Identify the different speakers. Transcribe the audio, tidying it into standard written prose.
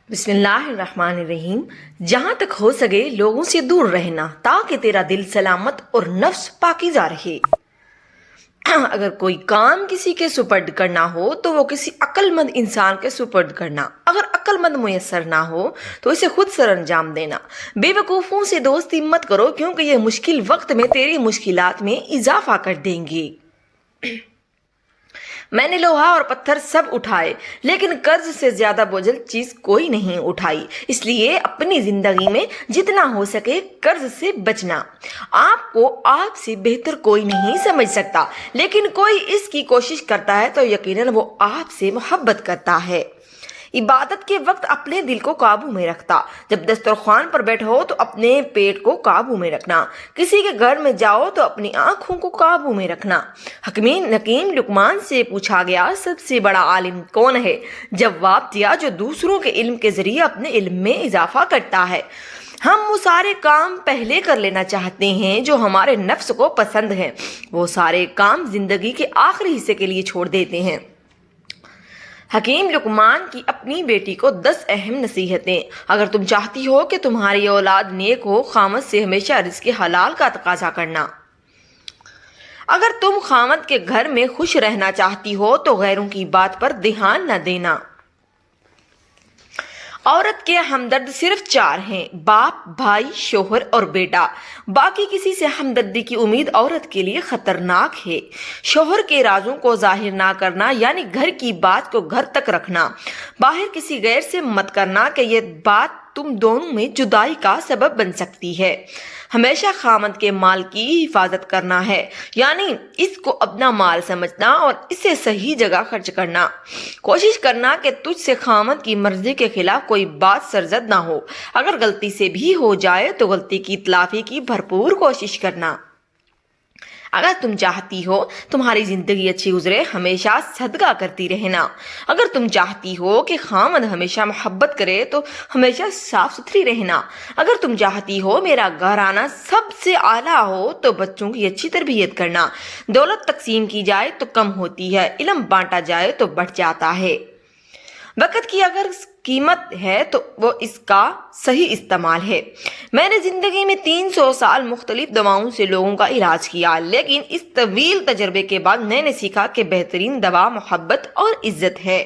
Speaker 1: بسم اللہ الرحمن الرحیم۔ جہاں تک ہو سکے لوگوں سے دور رہنا تاکہ تیرا دل سلامت اور نفس پاکیزہ رہے۔ اگر کوئی کام کسی کے سپرد کرنا ہو تو وہ کسی عقل مند انسان کے سپرد کرنا، اگر عقل مند میسر نہ ہو تو اسے خود سر انجام دینا۔ بے وقوفوں سے دوستی مت کرو کیونکہ یہ مشکل وقت میں تیری مشکلات میں اضافہ کر دیں گے۔ میں نے لوہا اور پتھر سب اٹھائے لیکن قرض سے زیادہ بوجھل چیز کوئی نہیں اٹھائی، اس لیے اپنی زندگی میں جتنا ہو سکے قرض سے بچنا۔ آپ کو آپ سے بہتر کوئی نہیں سمجھ سکتا، لیکن کوئی اس کی کوشش کرتا ہے تو یقیناً وہ آپ سے محبت کرتا ہے۔ عبادت کے وقت اپنے دل کو قابو میں رکھتا، جب دسترخوان پر بیٹھو تو اپنے پیٹ کو قابو میں رکھنا، کسی کے گھر میں جاؤ تو اپنی آنکھوں کو قابو میں رکھنا۔ حکیم لقمان سے پوچھا گیا سب سے بڑا عالم کون ہے؟ جواب دیا جو دوسروں کے علم کے ذریعے اپنے علم میں اضافہ کرتا ہے۔ ہم وہ سارے کام پہلے کر لینا چاہتے ہیں جو ہمارے نفس کو پسند ہیں، وہ سارے کام زندگی کے آخری حصے کے لیے چھوڑ دیتے ہیں۔ حکیم لقمان کی اپنی بیٹی کو 10 اہم نصیحتیں۔ اگر تم چاہتی ہو کہ تمہاری اولاد نیک ہو، خامد سے ہمیشہ رزق حلال کا تقاضا کرنا۔ اگر تم خامد کے گھر میں خوش رہنا چاہتی ہو تو غیروں کی بات پر دھیان نہ دینا۔ عورت کے ہمدرد صرف 4 ہیں: باپ، بھائی، شوہر اور بیٹا۔ باقی کسی سے ہمدردی کی امید عورت کے لیے خطرناک ہے۔ شوہر کے رازوں کو ظاہر نہ کرنا یعنی گھر کی بات کو گھر تک رکھنا، باہر کسی غیر سے مت کرنا کہ یہ بات تم دونوں میں جدائی کا سبب بن سکتی ہے۔ ہمیشہ خامد کے مال کی حفاظت کرنا ہے، یعنی اس کو اپنا مال سمجھنا اور اسے صحیح جگہ خرچ کرنا۔ کوشش کرنا کہ تجھ سے خامد کی مرضی کے خلاف کوئی بات سرزد نہ ہو، اگر غلطی سے بھی ہو جائے تو غلطی کی تلافی کی بھرپور کوشش کرنا۔ اگر تم چاہتی ہو تمہاری زندگی اچھی گزرے، ہمیشہ صدقہ کرتی رہنا۔ اگر تم چاہتی ہو کہ خامد ہمیشہ محبت کرے تو ہمیشہ صاف ستھری رہنا۔ اگر تم چاہتی ہو میرا گھرانہ سب سے اعلیٰ ہو تو بچوں کی اچھی تربیت کرنا۔ دولت تقسیم کی جائے تو کم ہوتی ہے، علم بانٹا جائے تو بڑھ جاتا ہے۔ وقت کی اگر قیمت ہے تو وہ اس کا صحیح استعمال ہے۔ میں نے زندگی میں 300 سال مختلف دواؤں سے لوگوں کا علاج کیا، لیکن اس طویل تجربے کے بعد میں نے سیکھا کہ بہترین دوا محبت اور عزت ہے۔